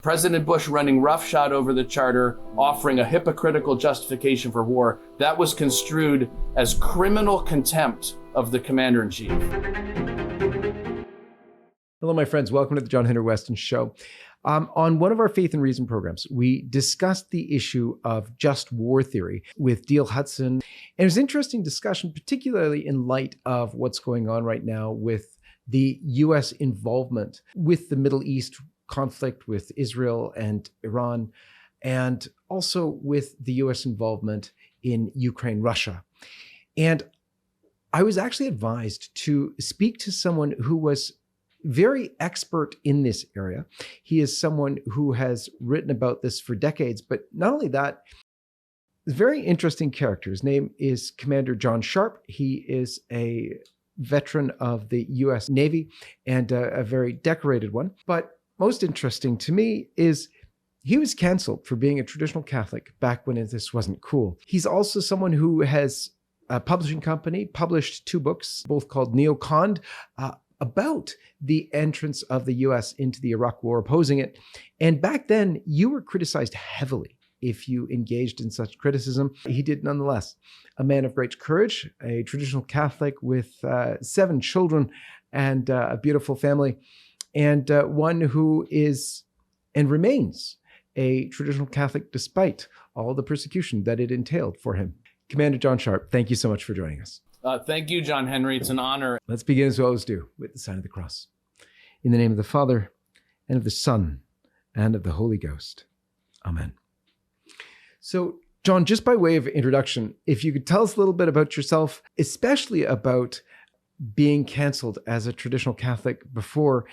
President Bush running roughshod over the charter, offering a hypocritical justification for war, that was construed as criminal contempt of the commander-in-chief. Hello, my friends. Welcome to the John-Henry Westen Show. On one of our Faith and Reason programs, we discussed the issue of just war theory with Dale Hudson. And it was an interesting discussion, particularly in light of what's going on right now with the U.S. involvement with the Middle East conflict with Israel and Iran, and also with the U.S. involvement in Ukraine, Russia. And I was actually advised to speak to someone who was very expert in this area. He is someone who has written about this for decades, but not only that, he's a very interesting character. His name is Commander John Sharpe. He is a veteran of the U.S. Navy and a very decorated one. But most interesting to me is he was canceled for being a traditional Catholic back when this wasn't cool. He's also someone who has a publishing company, published 2 books, both called Neocon, about the entrance of the U.S. into the Iraq War, opposing it. And back then, you were criticized heavily if you engaged in such criticism. He did nonetheless. A man of great courage, a traditional Catholic with 7 children and a beautiful family, and one who is and remains a traditional Catholic despite all the persecution that it entailed for him. Commander John Sharpe, thank you so much for joining us. Thank you, John-Henry. It's an honor. Let's begin as we always do with the sign of the cross. In the name of the Father, and of the Son, and of the Holy Ghost. Amen. So, John, just by way of introduction, if you could tell us a little bit about yourself, especially about being canceled as a traditional Catholic before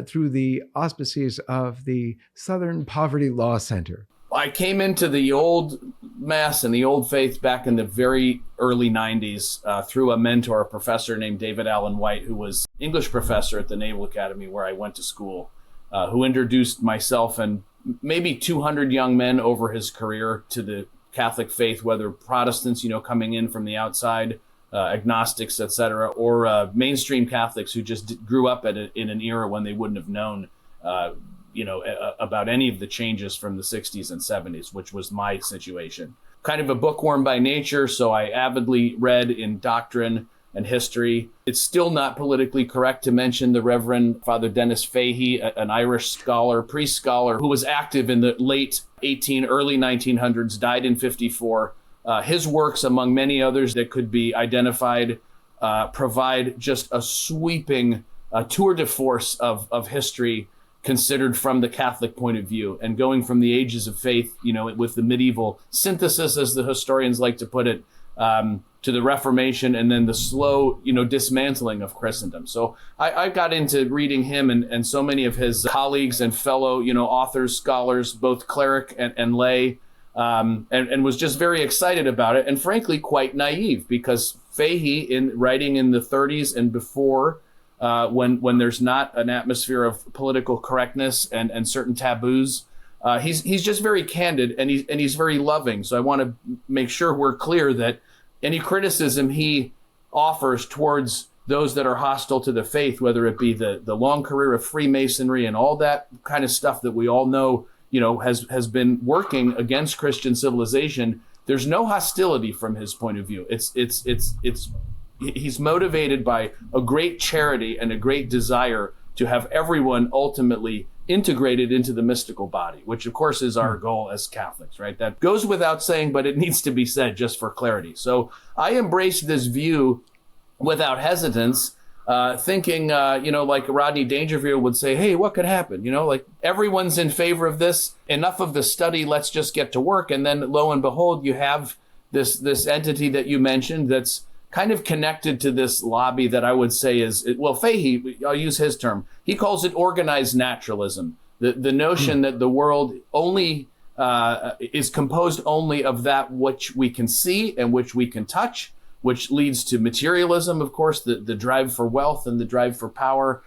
through the auspices of the Southern Poverty Law Center. I came into the old Mass and the old faith back in the very early 90s through a mentor, a professor named David Allen White, who was English professor at the Naval Academy where I went to school, who introduced myself and maybe 200 young men over his career to the Catholic faith, whether Protestants, coming in from the outside, agnostics, etc., or mainstream Catholics who just grew up in an era when they wouldn't have known about any of the changes from the 60s and 70s, which was my situation. Kind of a bookworm by nature, so I avidly read in doctrine and history. It's still not politically correct to mention the Reverend Father Dennis Fahey, an Irish scholar, priest scholar, who was active in the late early 1900s, died in 54. His works, among many others that could be identified, provide just a sweeping tour de force of history considered from the Catholic point of view, and going from the ages of faith, with the medieval synthesis, as the historians like to put it, to the Reformation, and then the slow, dismantling of Christendom. So I got into reading him and so many of his colleagues and fellow, authors, scholars, both cleric and lay, and was just very excited about it, and frankly quite naive, because Fahey, in writing in the 30s and before, when there's not an atmosphere of political correctness and certain taboos, he's just very candid, and he's very loving. So I want to make sure we're clear that any criticism he offers towards those that are hostile to the faith, whether it be the long career of Freemasonry and all that kind of stuff that we all know, has been working against Christian civilization, there's no hostility from his point of view. He's motivated by a great charity and a great desire to have everyone ultimately integrated into the mystical body, which of course is our goal as Catholics, right? That goes without saying, but it needs to be said just for clarity. So I embraced this view without hesitance, thinking, like Rodney Dangerfield would say, hey, what could happen? Like everyone's in favor of this, enough of the study, let's just get to work. And then lo and behold, you have this entity that you mentioned that's kind of connected to this lobby that I would say is, Fahey, I'll use his term, he calls it organized naturalism. The notion that the world only is composed only of that which we can see and which we can touch, which leads to materialism, of course, the drive for wealth and the drive for power,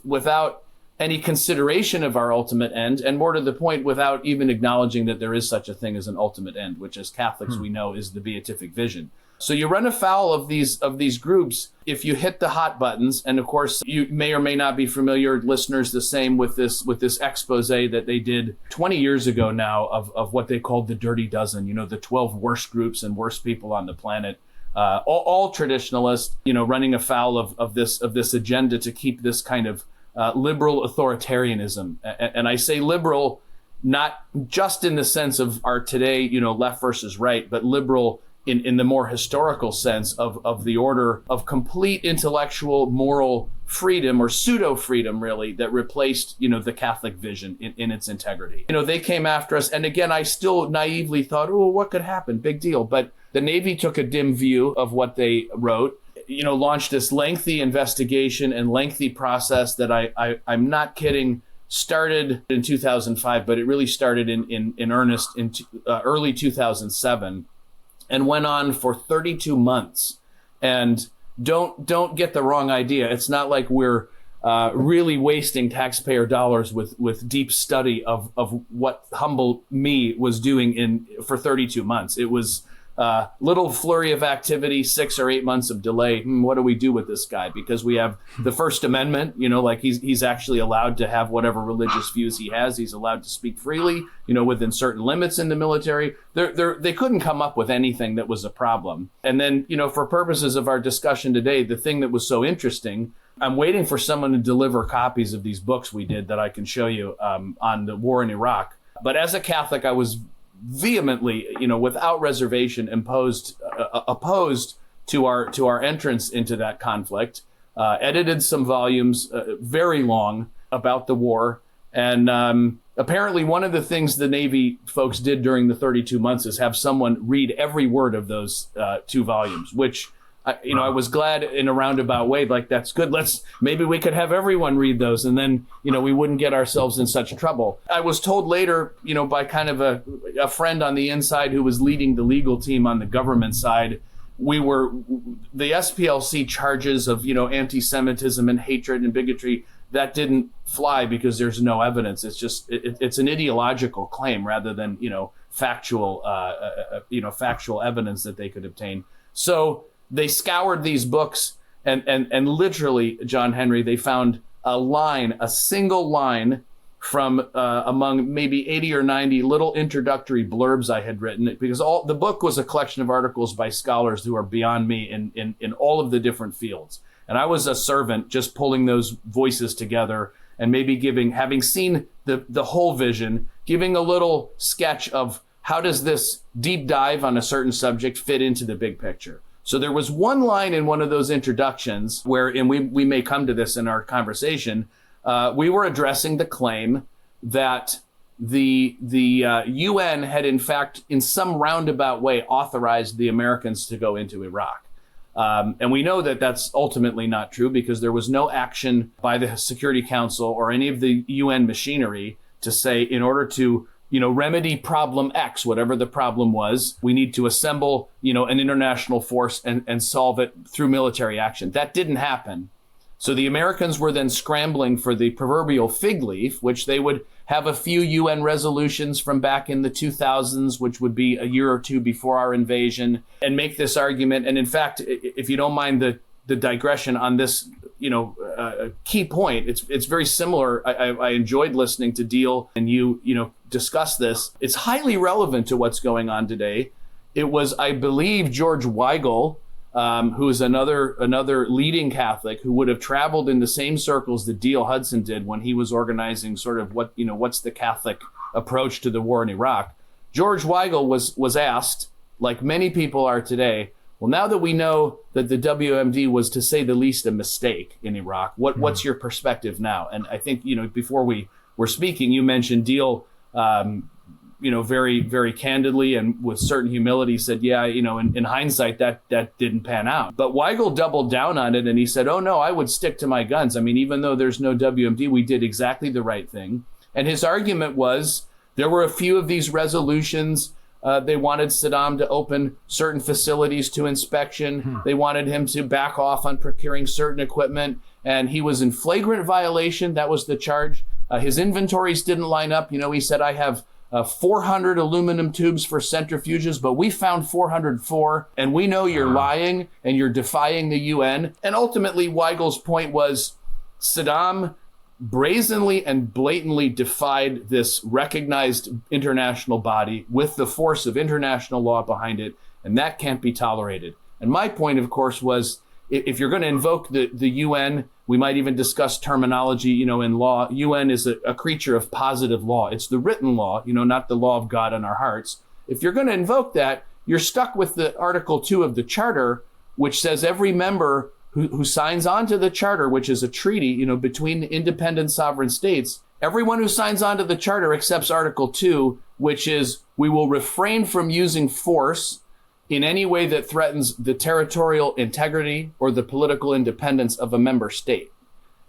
without any consideration of our ultimate end, and more to the point, without even acknowledging that there is such a thing as an ultimate end, which as Catholics we know is the beatific vision. So you run afoul of these groups if you hit the hot buttons. And of course, you may or may not be familiar, listeners, the same with this expose that they did 20 years ago now of what they called the Dirty Dozen, the 12 worst groups and worst people on the planet. All traditionalists, running afoul of this agenda to keep this kind of liberal authoritarianism. And I say liberal not just in the sense of our today, left versus right, but liberal in the more historical sense of the order of complete intellectual, moral freedom, or pseudo freedom, really, that replaced, the Catholic vision in its integrity. They came after us. And again, I still naively thought, oh, what could happen? Big deal. But the Navy took a dim view of what they wrote, launched this lengthy investigation and lengthy process that I'm not kidding, started in 2005, but it really started in earnest in early 2007. And went on for 32 months. And don't get the wrong idea. It's not like we're really wasting taxpayer dollars with deep study of what humble me was doing for 32 months. It was little flurry of activity, 6 or 8 months of delay. What do we do with this guy? Because we have the First Amendment, like he's actually allowed to have whatever religious views he has. He's allowed to speak freely, within certain limits in the military. They couldn't come up with anything that was a problem. And then, for purposes of our discussion today, the thing that was so interesting, I'm waiting for someone to deliver copies of these books we did that I can show you on the war in Iraq. But as a Catholic, I was vehemently, without reservation, opposed to our entrance into that conflict. Edited some volumes, very long, about the war, and apparently one of the things the Navy folks did during the 32 months is have someone read every word of those 2 volumes, which I was glad in a roundabout way, like, that's good. Maybe we could have everyone read those, and then, we wouldn't get ourselves in such trouble. I was told later, by kind of a friend on the inside who was leading the legal team on the government side, the SPLC charges of, anti-Semitism and hatred and bigotry, that didn't fly because there's no evidence. It's just, it's an ideological claim rather than, factual evidence that they could obtain. So they scoured these books and literally, John-Henry, they found a single line from among maybe 80 or 90 little introductory blurbs I had written, because the book was a collection of articles by scholars who are beyond me in all of the different fields. And I was a servant just pulling those voices together and maybe having seen the whole vision, giving a little sketch of how does this deep dive on a certain subject fit into the big picture. So there was one line in one of those introductions where, and we may come to this in our conversation, we were addressing the claim that the UN had, in fact, in some roundabout way, authorized the Americans to go into Iraq. And we know that that's ultimately not true, because there was no action by the Security Council or any of the UN machinery to say, in order to remedy problem X, whatever the problem was, we need to assemble, an international force and solve it through military action. That didn't happen. So the Americans were then scrambling for the proverbial fig leaf, which they would have a few UN resolutions from back in the 2000s, which would be a year or two before our invasion, and make this argument. And in fact, if you don't mind the digression on this, key point, it's very similar. I enjoyed listening to Deal and you discuss this. It's highly relevant to what's going on today. It was, I believe, George Weigel, who is another leading Catholic who would have traveled in the same circles that D.L. Hudson did when he was organizing sort of what's the Catholic approach to the war in Iraq. George Weigel was asked, like many people are today, well, now that we know that the WMD was, to say the least, a mistake in Iraq, what's your perspective now? And I think, before we were speaking, you mentioned Deal, very, very candidly and with certain humility said, yeah, in hindsight, that didn't pan out. But Weigel doubled down on it and he said, oh, no, I would stick to my guns. I mean, even though there's no WMD, we did exactly the right thing. And his argument was there were a few of these resolutions. They wanted Saddam to open certain facilities to inspection. They wanted him to back off on procuring certain equipment. And he was in flagrant violation. That was the charge. His inventories didn't line up. He said, I have 400 aluminum tubes for centrifuges, but we found 404, and we know you're lying and you're defying the UN. And ultimately, Weigel's point was Saddam brazenly and blatantly defied this recognized international body with the force of international law behind it, and that can't be tolerated. And my point, of course, was if you're going to invoke the UN, we might even discuss terminology, in law. UN is a creature of positive law. It's the written law, not the law of God in our hearts. If you're going to invoke that, you're stuck with the Article 2 of the Charter, which says every member who signs on to the Charter, which is a treaty, between independent sovereign states, everyone who signs on to the Charter accepts Article 2, which is we will refrain from using force in any way that threatens the territorial integrity or the political independence of a member state.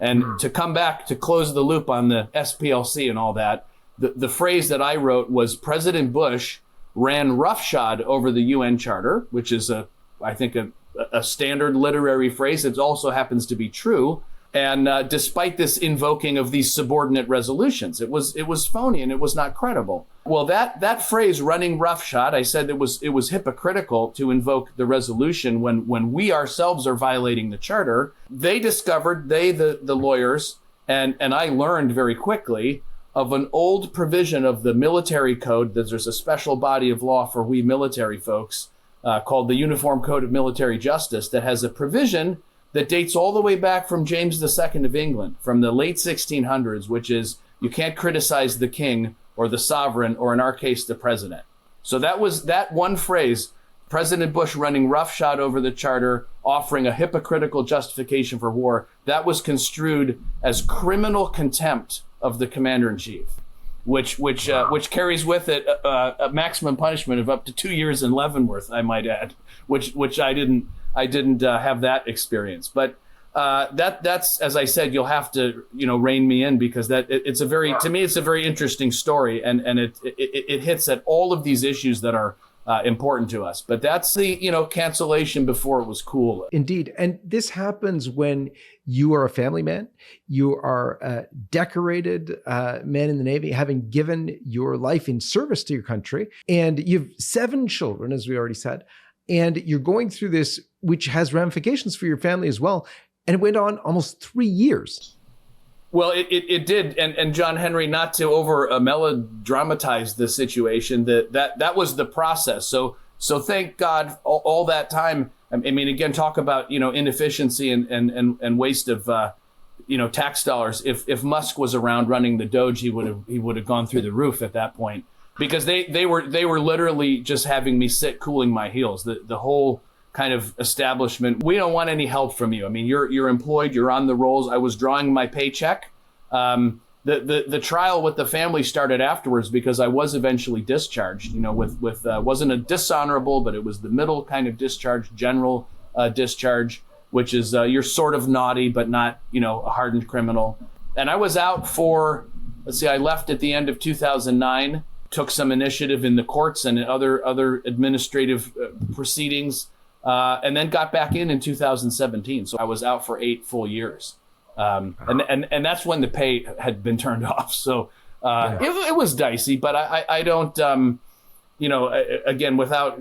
And to come back to close the loop on the SPLC and all that, the phrase that I wrote was President Bush ran roughshod over the UN Charter, which is I think a standard literary phrase. It also happens to be true. And despite this invoking of these subordinate resolutions, it was phony and it was not credible. Well, that phrase, running roughshod, I said it was hypocritical to invoke the resolution when we ourselves are violating the Charter. They discovered, the lawyers, and I learned very quickly of an old provision of the military code, that there's a special body of law for we military folks called the Uniform Code of Military Justice that has a provision that dates all the way back from James II of England, from the late 1600s, which is you can't criticize the king or the sovereign, or in our case, the president. So that was that one phrase, President Bush running roughshod over the Charter, offering a hypocritical justification for war, that was construed as criminal contempt of the commander-in-chief, which carries with it a maximum punishment of up to 2 years in Leavenworth, I might add, which I didn't have that experience. But that's, as I said, you'll have to, rein me in, because to me, it's a very interesting story, and it hits at all of these issues that are important to us. But that's the, cancellation before it was cool. Indeed. And this happens when you are a family man, you are a decorated man in the Navy, having given your life in service to your country, and you have 7 children, as we already said, and you're going through this, which has ramifications for your family as well. And it went on almost 3 years. Well, it did. And John Henry, not to over melodramatize the situation, that was the process. So thank God all that time. I mean, again, talk about, inefficiency and waste of, tax dollars. If Musk was around running the Doge, he would have gone through the roof at that point, because they were literally just having me sit cooling my heels. The whole kind of establishment. We don't want any help from you. I mean, you're employed, you're on the rolls. I was drawing my paycheck. The trial with the family started afterwards, because I was eventually discharged, with wasn't a dishonorable, but it was the middle kind of discharge, general discharge, which is you're sort of naughty, but not, a hardened criminal. And I was out for, I left at the end of 2009, took some initiative in the courts and other administrative proceedings, and then got back in 2017. So I was out for 8 full years. And that's when the pay had been turned off. So it was dicey, but I don't, again, without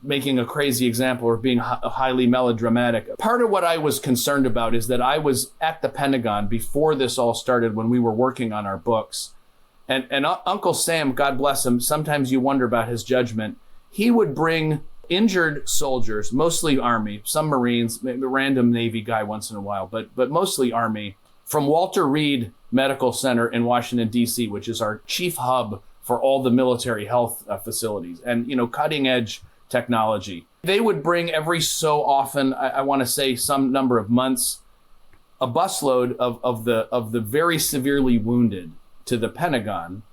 making a crazy example or being highly melodramatic, part of what I was concerned about is that I was at the Pentagon before this all started, when we were working on our books. And Uncle Sam, God bless him, sometimes you wonder about his judgment. He would bring injured soldiers, mostly Army, some Marines, maybe a random Navy guy once in a while, but mostly Army, from Walter Reed Medical Center in Washington, D.C., which is our chief hub for all the military health facilities and, cutting edge technology. They would bring every so often, I want to say some number of months, a busload of the very severely wounded to the Pentagon.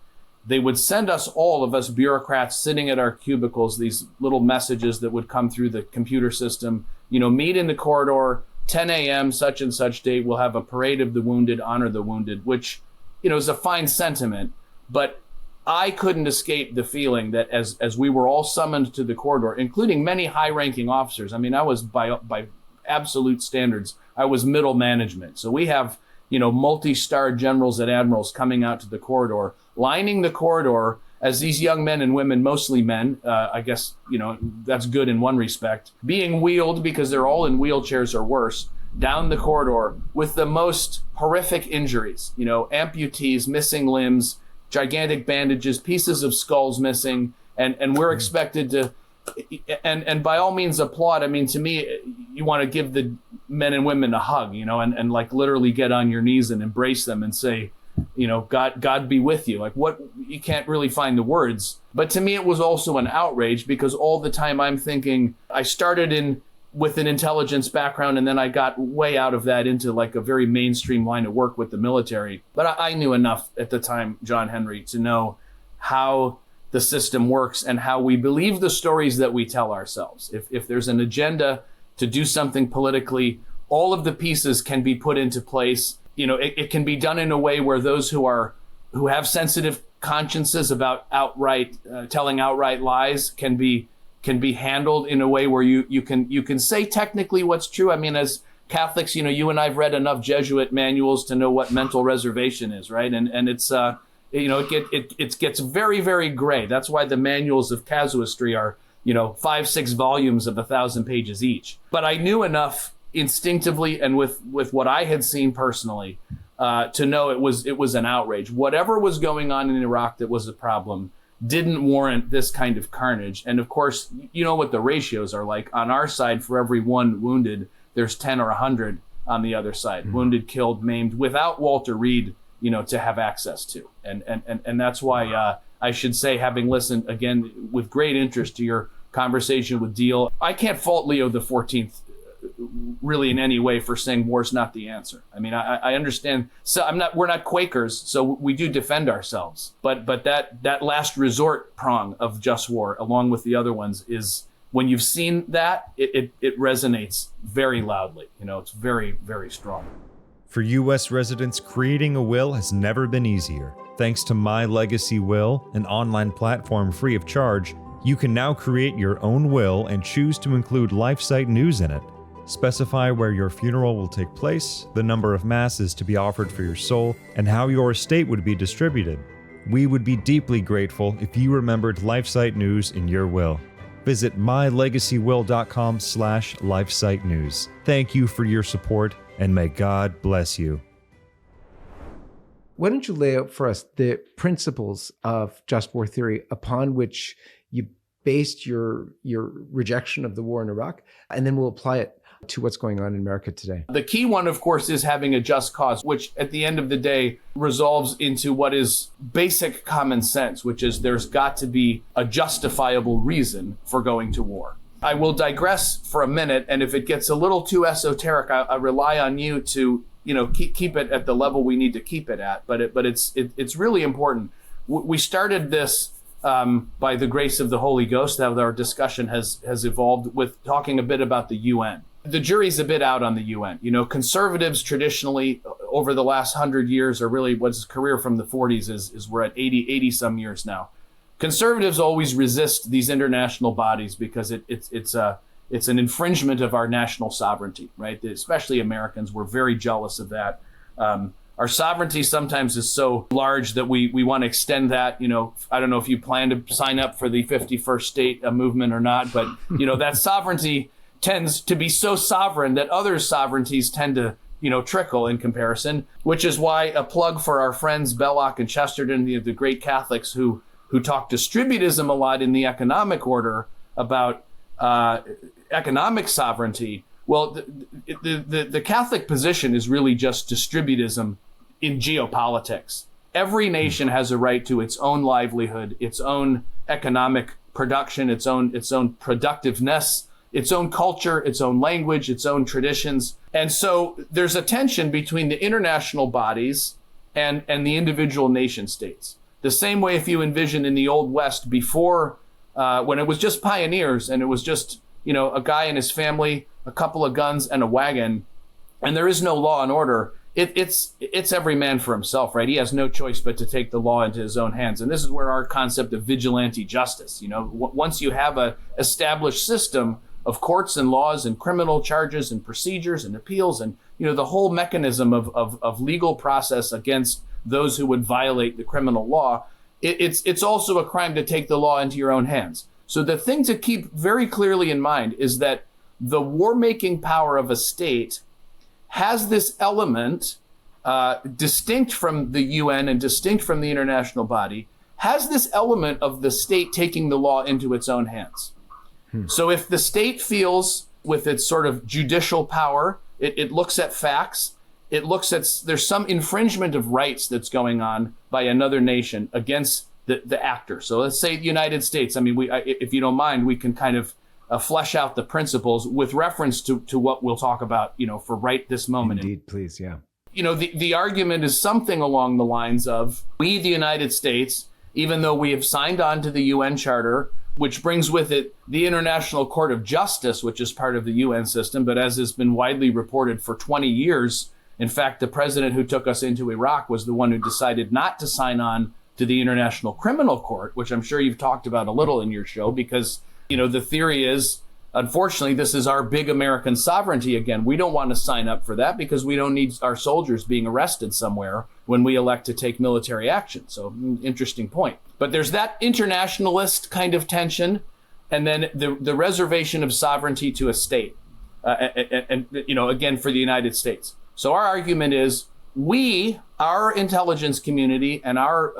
They would send all of us bureaucrats sitting at our cubicles, these little messages that would come through the computer system, meet in the corridor, 10 a.m., such and such date, we'll have a parade of the wounded, honor the wounded, which, is a fine sentiment. But I couldn't escape the feeling that as we were all summoned to the corridor, including many high-ranking officers, I mean, I was by absolute standards, I was middle management. So we have, multi-star generals and admirals coming out to the corridor, lining the corridor, as these young men and women, mostly men, I guess, that's good in one respect, being wheeled, because they're all in wheelchairs or worse, down the corridor with the most horrific injuries, amputees, missing limbs, gigantic bandages, pieces of skulls missing, and we're expected to, and by all means applaud. I mean, to me, you want to give the men and women a hug, and like literally get on your knees and embrace them and say, God be with you. Like, what, you can't really find the words. But to me, it was also an outrage, because all the time I'm thinking, I started with an intelligence background, and then I got way out of that into like a very mainstream line of work with the military. But I knew enough at the time, John-Henry, to know how the system works and how we believe the stories that we tell ourselves. If there's an agenda to do something politically, all of the pieces can be put into place. It can be done in a way where those who have sensitive consciences about telling outright lies can be handled in a way where you can say technically what's true. I mean, as Catholics, you and I've read enough Jesuit manuals to know what mental reservation is, right? And it's it gets very, very gray. That's why the manuals of casuistry are 5-6 volumes of 1,000 pages each. But I knew enough instinctively and with what I had seen personally to know it was an outrage. Whatever was going on in Iraq that was a problem didn't warrant this kind of carnage. And of course, you know what the ratios are like. On our side, for every one wounded, there's 10 or 100 on the other side. Mm-hmm. Wounded, killed, maimed, without Walter Reed, to have access to. And that's why I should say, having listened again with great interest to your conversation with Deal, I can't fault Leo XIV really in any way for saying war's not the answer. I mean, I understand. So we're not Quakers, so we do defend ourselves. But that last resort prong of just war, along with the other ones, is when you've seen that, it resonates very loudly. It's very, very strong. For U.S. residents, creating a will has never been easier. Thanks to My Legacy Will, an online platform free of charge, you can now create your own will and choose to include LifeSite news in it. Specify where your funeral will take place, the number of masses to be offered for your soul, and how your estate would be distributed. We would be deeply grateful if you remembered LifeSite news in your will. Visit mylegacywill.com/LifeSite news. Thank you for your support, and may God bless you. Why don't you lay out for us the principles of just war theory upon which you based your rejection of the war in Iraq, and then we'll apply it to what's going on in America today. The key one, of course, is having a just cause, which at the end of the day resolves into what is basic common sense, which is there's got to be a justifiable reason for going to war. I will digress for a minute, and if it gets a little too esoteric, I rely on you to keep it at the level we need to keep it at. But it's really important. We started this by the grace of the Holy Ghost. That our discussion has evolved with talking a bit about the UN. The jury's a bit out on the UN. Conservatives traditionally over the last 100 years, or really what's his career from the 40s is we're at 80 some years now. Conservatives always resist these international bodies because it's an infringement of our national sovereignty, right? Especially Americans, we're very jealous of that. Our sovereignty sometimes is so large that we want to extend that. I don't know if you plan to sign up for the 51st state movement or not, but that sovereignty tends to be so sovereign that other sovereignties tend to trickle in comparison, which is why a plug for our friends Belloc and Chesterton, the great Catholics who talk distributism a lot in the economic order about economic sovereignty. Well, the Catholic position is really just distributism in geopolitics. Every nation has a right to its own livelihood, its own economic production, its own productiveness, its own culture, its own language, its own traditions. And so there's a tension between the international bodies and the individual nation states. The same way if you envision in the Old West before, when it was just pioneers and it was just, a guy and his family, a couple of guns and a wagon, and there is no law and order, it's every man for himself, right? He has no choice but to take the law into his own hands. And this is where our concept of vigilante justice, once you have a established system of courts and laws and criminal charges and procedures and appeals and, the whole mechanism of legal process against those who would violate the criminal law, it's also a crime to take the law into your own hands. So the thing to keep very clearly in mind is that the war-making power of a state has this element, distinct from the UN and distinct from the international body, has this element of the state taking the law into its own hands. So if the state feels with its sort of judicial power, it looks at facts, it looks at, there's some infringement of rights that's going on by another nation against the actor. So let's say the United States. I mean, if you don't mind, we can kind of flesh out the principles with reference to what we'll talk about, for right this moment. Indeed, please, yeah. The argument is something along the lines of, we, the United States, even though we have signed on to the UN Charter, which brings with it the International Court of Justice, which is part of the UN system, but as has been widely reported for 20 years, in fact, the president who took us into Iraq was the one who decided not to sign on to the International Criminal Court, which I'm sure you've talked about a little in your show, because, the theory is, unfortunately, this is our big American sovereignty again. We don't want to sign up for that because we don't need our soldiers being arrested somewhere when we elect to take military action. So, interesting point. But there's that internationalist kind of tension, and then the reservation of sovereignty to a state, and again, for the United States. So our argument is, our intelligence community and our,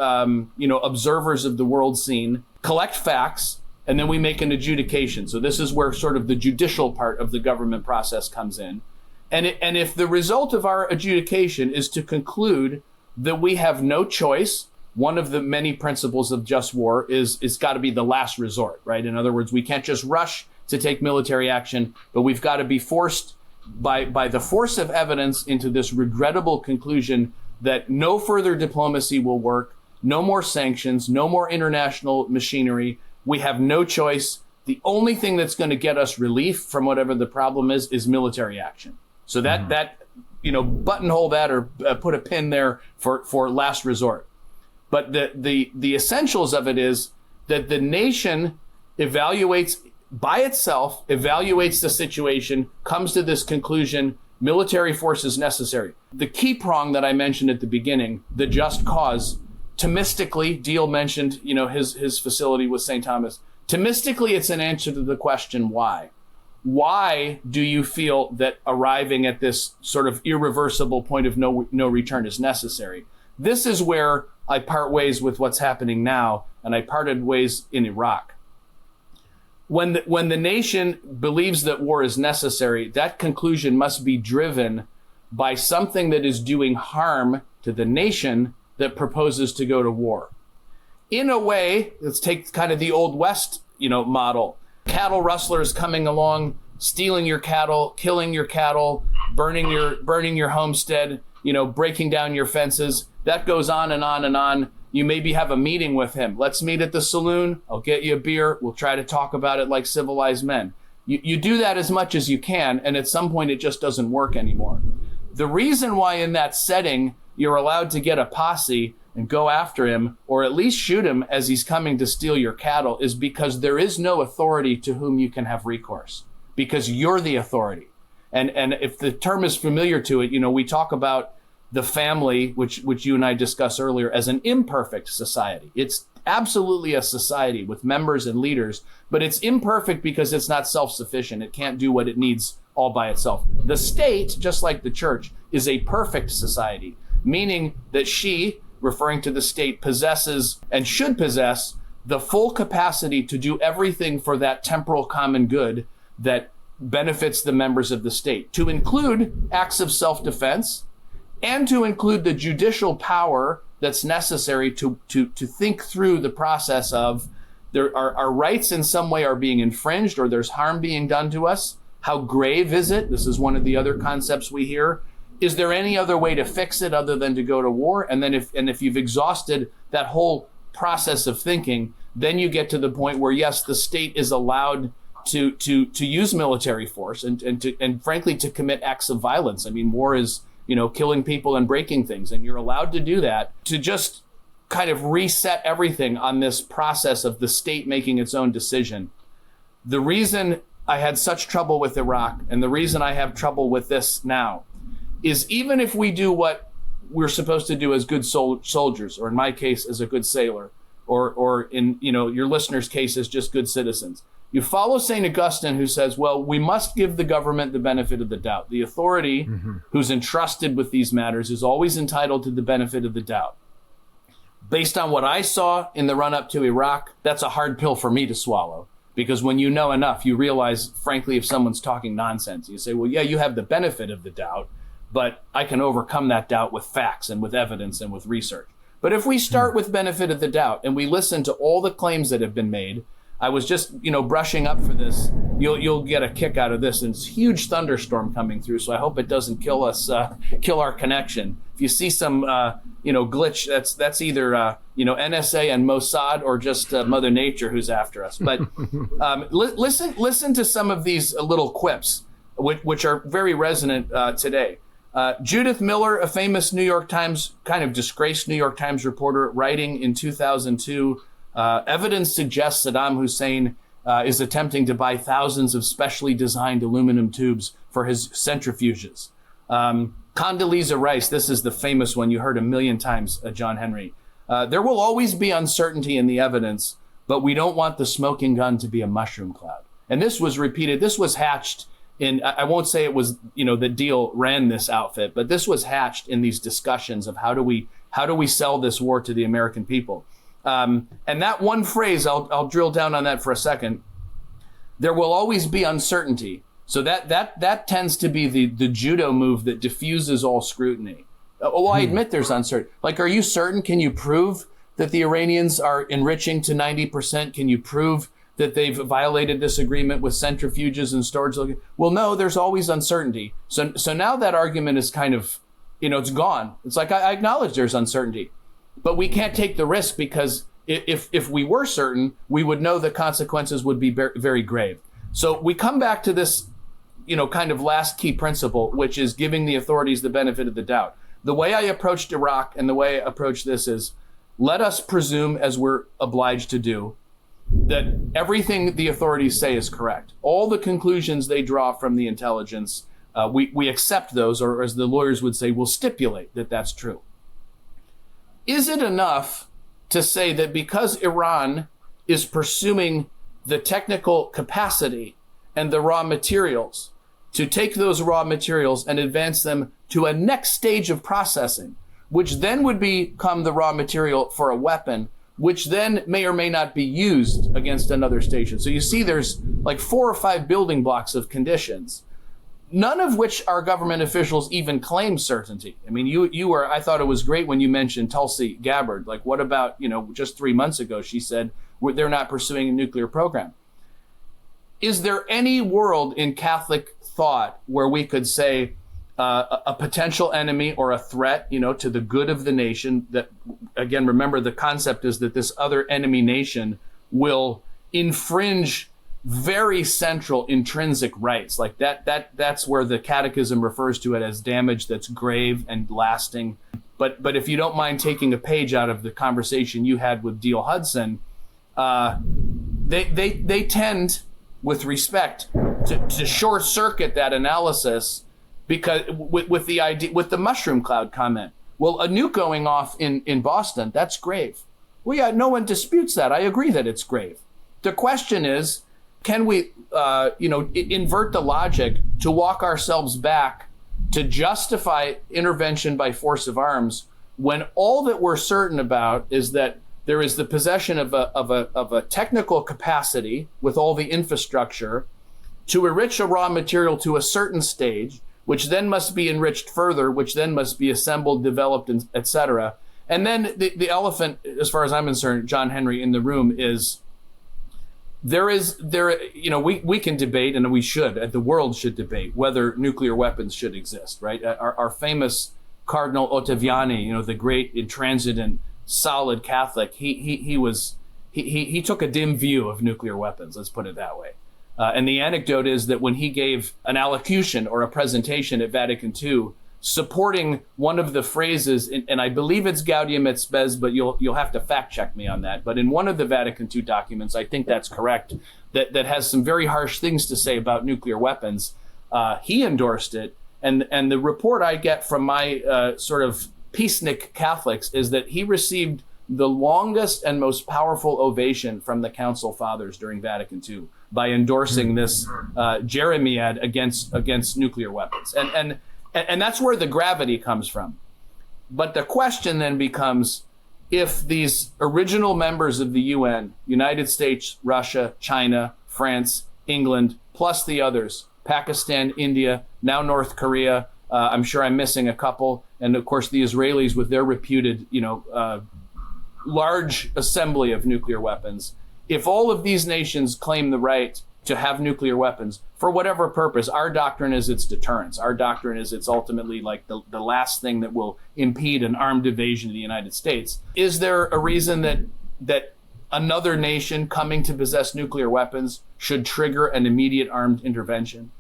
observers of the world scene collect facts, and then we make an adjudication. So this is where sort of the judicial part of the government process comes in. And if the result of our adjudication is to conclude that we have no choice, one of the many principles of just war is it's got to be the last resort, right? In other words, we can't just rush to take military action, but we've got to be forced by the force of evidence into this regrettable conclusion that no further diplomacy will work, no more sanctions, no more international machinery. We have no choice. The only thing that's going to get us relief from whatever the problem is military action. So that buttonhole that or put a pin there for last resort. But the essentials of it is that the nation evaluates the situation, comes to this conclusion, military force is necessary. The key prong that I mentioned at the beginning, the just cause, Thomistically, Deal mentioned, his facility with St. Thomas. Thomistically, it's an answer to the question, why? Why do you feel that arriving at this sort of irreversible point of no return is necessary? This is where I part ways with what's happening now, and I parted ways in Iraq. When the nation believes that war is necessary, that conclusion must be driven by something that is doing harm to the nation that proposes to go to war. In a way, let's take kind of the Old West, model. Cattle rustlers coming along, stealing your cattle, killing your cattle, burning your homestead, breaking down your fences. That goes on and on and on. You maybe have a meeting with him. Let's meet at the saloon. I'll get you a beer. We'll try to talk about it like civilized men. You do that as much as you can, and at some point it just doesn't work anymore. The reason why in that setting you're allowed to get a posse and go after him, or at least shoot him as he's coming to steal your cattle, is because there is no authority to whom you can have recourse, because you're the authority. And if the term is familiar to it, we talk about the family, which you and I discussed earlier, as an imperfect society. It's absolutely a society with members and leaders, but it's imperfect because it's not self-sufficient. It can't do what it needs all by itself. The state, just like the church, is a perfect society, meaning that she, referring to the state, possesses and should possess the full capacity to do everything for that temporal common good that benefits the members of the state, to include acts of self-defense, and to include the judicial power that's necessary to think through the process of our rights in some way are being infringed or there's harm being done to us. How grave is it? This is one of the other concepts we hear. Is there any other way to fix it other than to go to war? And then if you've exhausted that whole process of thinking, then you get to the point where, yes, the state is allowed to use military force and frankly to commit acts of violence. I mean, war is killing people and breaking things, and you're allowed to do that to just kind of reset everything on this process of the state making its own decision. The reason I had such trouble with Iraq, and the reason I have trouble with this now, is even if we do what we're supposed to do as good soldiers, or in my case, as a good sailor, or in your listener's case, as just good citizens. You follow St. Augustine, who says, well, we must give the government the benefit of the doubt. The authority who's entrusted with these matters is always entitled to the benefit of the doubt. Based on what I saw in the run-up to Iraq, that's a hard pill for me to swallow. Because when you know enough, you realize, frankly, if someone's talking nonsense, you say, well, yeah, you have the benefit of the doubt, but I can overcome that doubt with facts and with evidence and with research. But if we start with benefit of the doubt and we listen to all the claims that have been made, I was just, brushing up for this. You'll get a kick out of this. And it's a huge thunderstorm coming through, so I hope it doesn't kill us, kill our connection. If you see some, glitch, that's either, NSA and Mossad or just Mother Nature who's after us. But listen to some of these little quips, which are very resonant today. Judith Miller, a famous New York Times, kind of disgraced New York Times reporter, writing in 2002, evidence suggests Saddam Hussein is attempting to buy thousands of specially designed aluminum tubes for his centrifuges. Condoleezza Rice, this is the famous one you heard a million times, John Henry. There will always be uncertainty in the evidence, but we don't want the smoking gun to be a mushroom cloud. And this was repeated. This was hatched in, I won't say it was, the deal ran this outfit, but this was hatched in these discussions of how do we sell this war to the American people. And that one phrase, I'll drill down on that for a second. There will always be uncertainty. So that tends to be the judo move that diffuses all scrutiny. I admit there's uncertainty. Like, are you certain? Can you prove that the Iranians are enriching to 90%? Can you prove that they've violated this agreement with centrifuges and storage? Well, no, there's always uncertainty. So now that argument is kind of, it's gone. It's like, I acknowledge there's uncertainty, but we can't take the risk, because if we were certain, we would know the consequences would be very grave. So we come back to this, kind of last key principle, which is giving the authorities the benefit of the doubt. The way I approached Iraq and the way I approach this is, let us presume, as we're obliged to do, that everything the authorities say is correct. All the conclusions they draw from the intelligence, we accept those, or as the lawyers would say, we'll stipulate that that's true. Is it enough to say that because Iran is pursuing the technical capacity and the raw materials, to take those raw materials and advance them to a next stage of processing, which then would become the raw material for a weapon, which then may or may not be used against another station? So you see there's like 4 or 5 building blocks of conditions, none of which our government officials even claim certainty. I mean, I thought it was great when you mentioned Tulsi Gabbard. Like, what about, just 3 months ago, she said they're not pursuing a nuclear program. Is there any world in Catholic thought where we could say a potential enemy or a threat, to the good of the nation, that, again, remember, the concept is that this other enemy nation will infringe very central intrinsic rights, like that's where the Catechism refers to it as damage that's grave and lasting. But if you don't mind taking a page out of the conversation you had with Deal Hudson, they tend, with respect, to short circuit that analysis, because with the idea, with the mushroom cloud comment. Well, a nuke going off in Boston, that's grave. Well, yeah, no one disputes that. I agree that it's grave. The question is, can we, invert the logic to walk ourselves back to justify intervention by force of arms, when all that we're certain about is that there is the possession of a technical capacity with all the infrastructure to enrich a raw material to a certain stage, which then must be enriched further, which then must be assembled, developed, etc. And then the elephant, as far as I'm concerned, John Henry, in the room is, we can debate, and we should, the world should debate whether nuclear weapons should exist, right? Our famous Cardinal Ottaviani, the great, intransigent, solid Catholic, he took a dim view of nuclear weapons, let's put it that way. And the anecdote is that when he gave an allocution or a presentation at Vatican II, supporting one of the phrases, and I believe it's Gaudium et Spes, but you'll have to fact check me on that. But in one of the Vatican II documents, I think that's correct, that has some very harsh things to say about nuclear weapons. He endorsed it, and the report I get from my sort of peacenik Catholics is that he received the longest and most powerful ovation from the Council Fathers during Vatican II by endorsing this Jeremiad against nuclear weapons. And that's where the gravity comes from. But the question then becomes, if these original members of the UN, United States, Russia, China, France, England, plus the others, Pakistan, India, now North Korea, I'm sure I'm missing a couple, and of course the Israelis with their reputed, large assembly of nuclear weapons. If all of these nations claim the right to have nuclear weapons for whatever purpose, our doctrine is its deterrence. Our doctrine is it's ultimately like the last thing that will impede an armed invasion of the United States. Is there a reason that another nation coming to possess nuclear weapons should trigger an immediate armed intervention?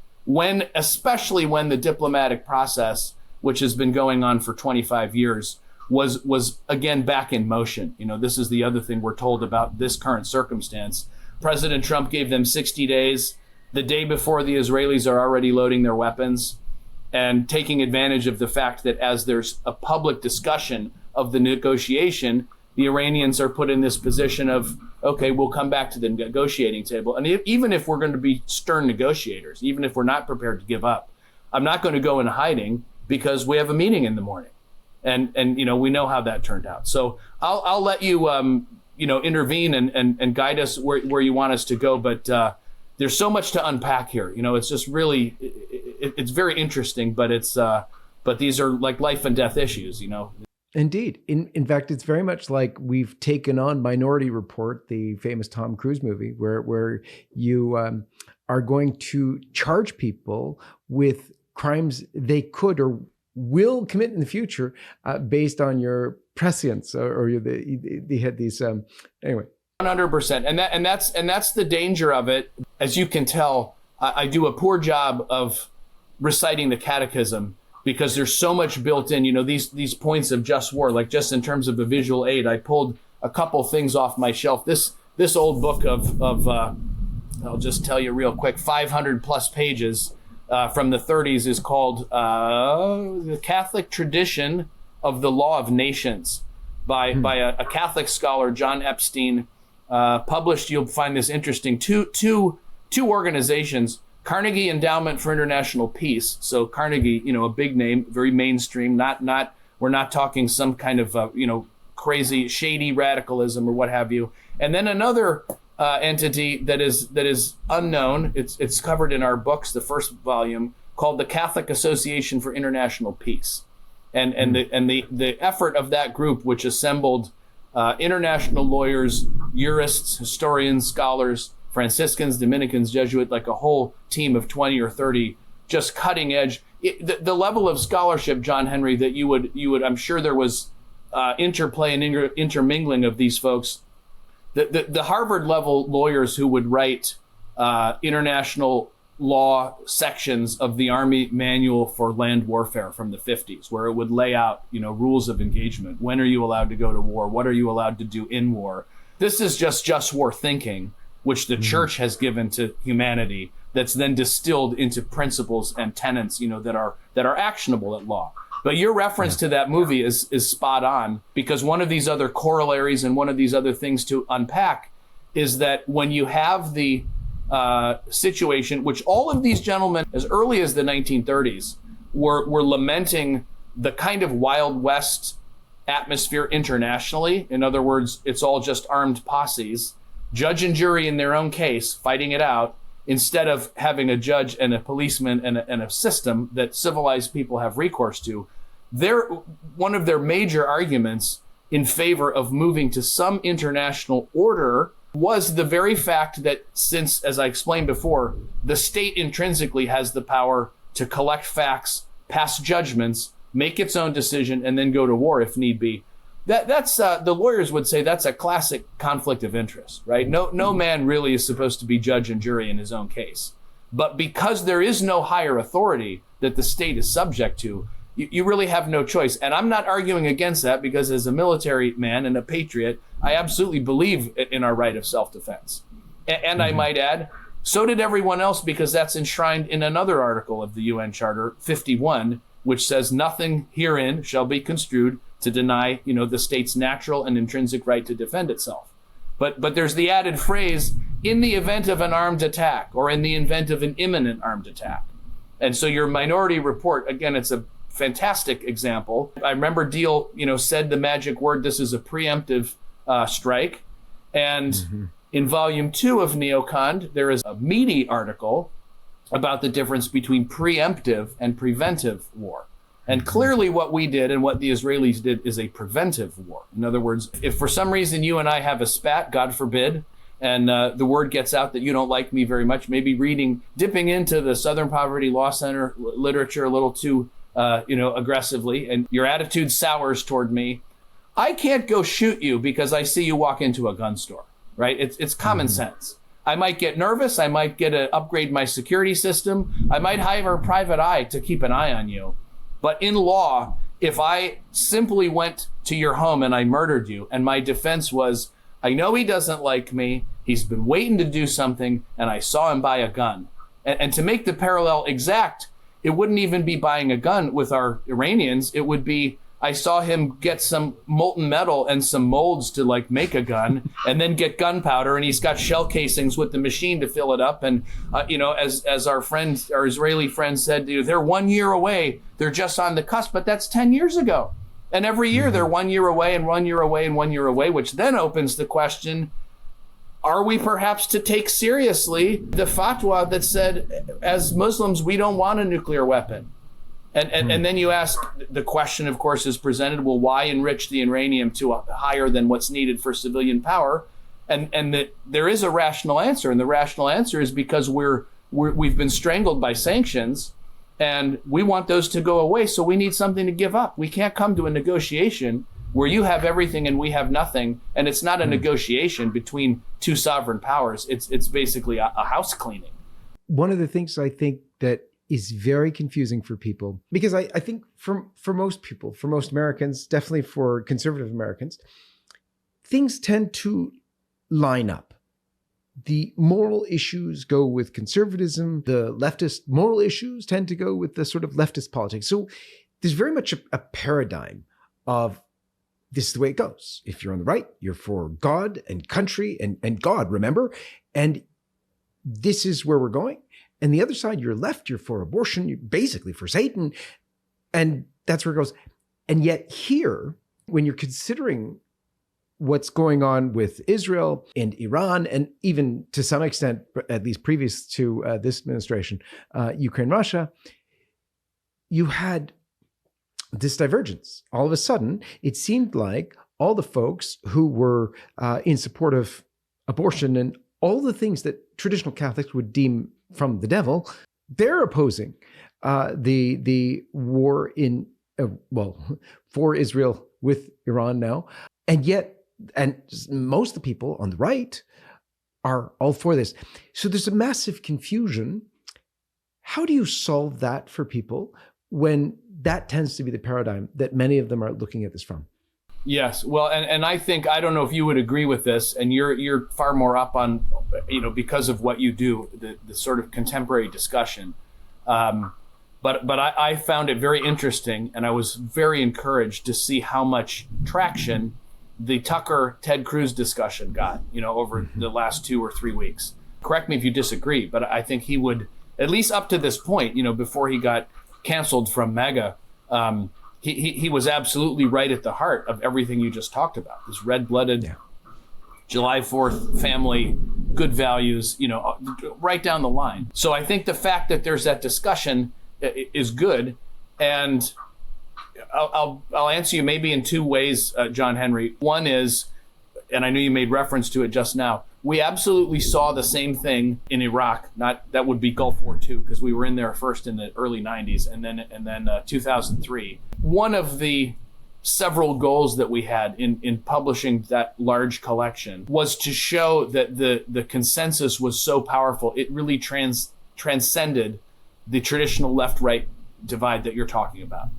Especially when the diplomatic process, which has been going on for 25 years, was again back in motion. This is the other thing we're told about this current circumstance. President Trump gave them 60 days. The day before, the Israelis are already loading their weapons and taking advantage of the fact that as there's a public discussion of the negotiation, the Iranians are put in this position of, okay, we'll come back to the negotiating table. And even if we're going to be stern negotiators, even if we're not prepared to give up, I'm not going to go into hiding because we have a meeting in the morning. And we know how that turned out. So I'll let you, intervene and guide us where you want us to go. But there's so much to unpack here. It's just really, it's very interesting, but but these are like life and death issues, Indeed. In fact, it's very much like we've taken on Minority Report, the famous Tom Cruise movie, where you are going to charge people with crimes they could or will commit in the future based on your prescience or they had these anyway. 100%, and that's the danger of it. As you can tell, I do a poor job of reciting the catechism because there's so much built in. These points of just war, like just in terms of a visual aid. I pulled a couple things off my shelf. This old book of I'll just tell you real quick, 500 plus pages. From the 30s is called The Catholic Tradition of the Law of Nations by a Catholic scholar, John Epstein, published, you'll find this interesting, two organizations, Carnegie Endowment for International Peace. So Carnegie, a big name, very mainstream, we're not talking some kind of, crazy, shady radicalism or what have you. And then another entity that is unknown. It's covered in our books, the first volume, called the Catholic Association for International Peace, and the effort of that group, which assembled international lawyers, jurists, historians, scholars, Franciscans, Dominicans, Jesuit, like a whole team of 20 or 30, just cutting edge. The level of scholarship, John-Henry, that you would, I'm sure there was interplay and intermingling of these folks. The Harvard level lawyers who would write international law sections of the Army Manual for Land Warfare from the 50s, where it would lay out, rules of engagement. When are you allowed to go to war? What are you allowed to do in war? This is just war thinking, which the church has given to humanity, that's then distilled into principles and tenets, that are actionable at law. But your reference to that movie is spot on, because one of these other corollaries and one of these other things to unpack is that when you have the situation, which all of these gentlemen, as early as the 1930s, were lamenting the kind of Wild West atmosphere internationally. In other words, it's all just armed posses, judge and jury in their own case, fighting it out, instead of having a judge and a policeman and a system that civilized people have recourse to. One of their major arguments in favor of moving to some international order was the very fact that since, as I explained before, the state intrinsically has the power to collect facts, pass judgments, make its own decision, and then go to war if need be. That's the lawyers would say that's a classic conflict of interest, right? No man really is supposed to be judge and jury in his own case. But because there is no higher authority that the state is subject to, you really have no choice. And I'm not arguing against that, because as a military man and a patriot, I absolutely believe in our right of self-defense. And I might add, so did everyone else, because that's enshrined in another article of the UN Charter, 51, which says nothing herein shall be construed to deny, the state's natural and intrinsic right to defend itself. But there's the added phrase, in the event of an armed attack, or in the event of an imminent armed attack. And so your Minority Report, again, it's a fantastic example. I remember Deal, said the magic word, this is a preemptive strike. And in volume 2 of Neocon, there is a meaty article about the difference between preemptive and preventive war. And clearly what we did and what the Israelis did is a preventive war. In other words, if for some reason you and I have a spat, God forbid, and the word gets out that you don't like me very much, maybe dipping into the Southern Poverty Law Center literature a little too, aggressively, and your attitude sours toward me, I can't go shoot you because I see you walk into a gun store, right? It's common sense. I might get nervous. I might upgrade my security system. I might hire a private eye to keep an eye on you. But in law, if I simply went to your home and I murdered you, and my defense was, I know he doesn't like me, he's been waiting to do something, and I saw him buy a gun. And to make the parallel exact, it wouldn't even be buying a gun with our Iranians. It would be, I saw him get some molten metal and some molds to make a gun, and then get gunpowder, and he's got shell casings with the machine to fill it up. And as our Israeli friend said, they're 1 year away. They're just on the cusp, but that's 10 years ago. And every year they're 1 year away and 1 year away and 1 year away, which then opens the question, are we perhaps to take seriously the fatwa that said, as Muslims, we don't want a nuclear weapon? And then you ask, the question, of course, is presented, well, why enrich the uranium to higher than what's needed for civilian power? And that there is a rational answer. And the rational answer is because we've been strangled by sanctions, and we want those to go away. So we need something to give up. We can't come to a negotiation where you have everything and we have nothing. And it's not a negotiation between two sovereign powers. It's basically a house cleaning. One of the things I think that is very confusing for people, because I think for most people, for most Americans, definitely for conservative Americans, things tend to line up. The moral issues go with conservatism. The leftist moral issues tend to go with the sort of leftist politics. So there's very much a paradigm of this is the way it goes. If you're on the right, you're for God and country and God, remember? And this is where we're going. And the other side, you're left, you're for abortion, you're basically for Satan. And that's where it goes. And yet here, when you're considering what's going on with Israel and Iran, and even to some extent, at least previous to this administration, Ukraine, Russia, you had this divergence. All of a sudden, it seemed like all the folks who were in support of abortion and all the things that traditional Catholics would deem from the devil, they're opposing the war for Israel with Iran now. And yet, and most of the people on the right are all for this. So there's a massive confusion. How do you solve that for people when that tends to be the paradigm that many of them are looking at this from? Yes. Well, and I think, I don't know if you would agree with this, and you're far more up on, because of what you do, the sort of contemporary discussion. But I found it very interesting, and I was very encouraged to see how much traction the Tucker-Ted Cruz discussion got, over the last 2 or 3 weeks. Correct me if you disagree, but I think he would, at least up to this point, before he got canceled from MAGA, he was absolutely right at the heart of everything you just talked about. This red-blooded July 4th family, good values, right down the line. So I think the fact that there's that discussion is good. And I'll answer you maybe in 2 ways, John-Henry. One is, and I know you made reference to it just now, we absolutely saw the same thing in Iraq. That would be Gulf War II, because we were in there first in the early 90s, and then 2003. One of the several goals that we had in publishing that large collection was to show that the consensus was so powerful, it really transcended the traditional left-right divide that you're talking about.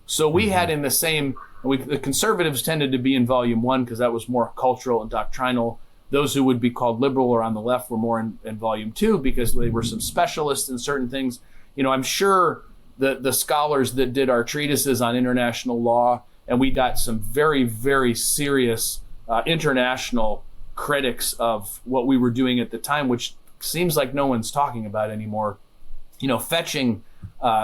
So we had in the same, the conservatives tended to be in volume 1 because that was more cultural and doctrinal. Those who would be called liberal or on the left were more in volume 2 because they were some specialists in certain things. I'm sure the scholars that did our treatises on international law And we got some very, very serious international critics of what we were doing at the time, which seems like no one's talking about anymore. Fetching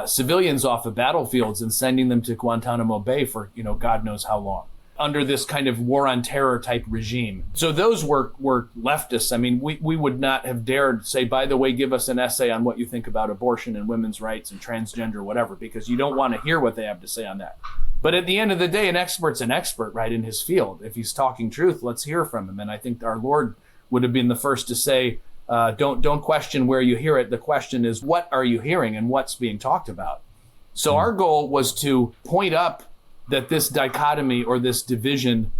civilians off of battlefields and sending them to Guantanamo Bay for, God knows how long, under this kind of war on terror type regime. So those were leftists. I mean, we would not have dared say, by the way, give us an essay on what you think about abortion and women's rights and transgender, whatever, because you don't want to hear what they have to say on that. But at the end of the day, an expert's an expert, right, in his field. If he's talking truth, let's hear from him. And I think our Lord would have been the first to say, don't question where you hear it. The question is, what are you hearing and what's being talked about? So our goal was to point up that this dichotomy or this division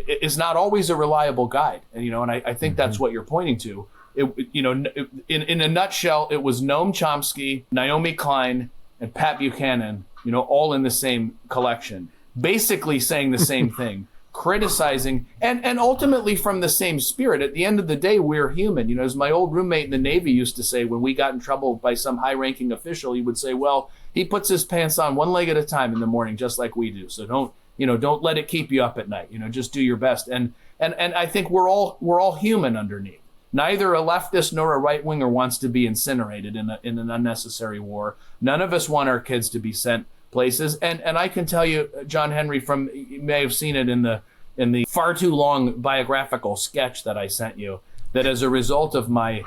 is not always a reliable guide. And I think that's what you're pointing to. In a nutshell, it was Noam Chomsky, Naomi Klein, and Pat Buchanan, all in the same collection, basically saying the same thing. Criticizing and ultimately from the same spirit. At the end of the day, we're human. As my old roommate in the Navy used to say, when we got in trouble by some high-ranking official, he would say, well, he puts his pants on one leg at a time in the morning, just like we do. So don't let it keep you up at night. Just do your best. And I think we're all human underneath. Neither a leftist nor a right-winger wants to be incinerated in an unnecessary war. None of us want our kids to be sent places. And I can tell you, John-Henry, you may have seen it in the far too long biographical sketch that I sent you, that as a result of my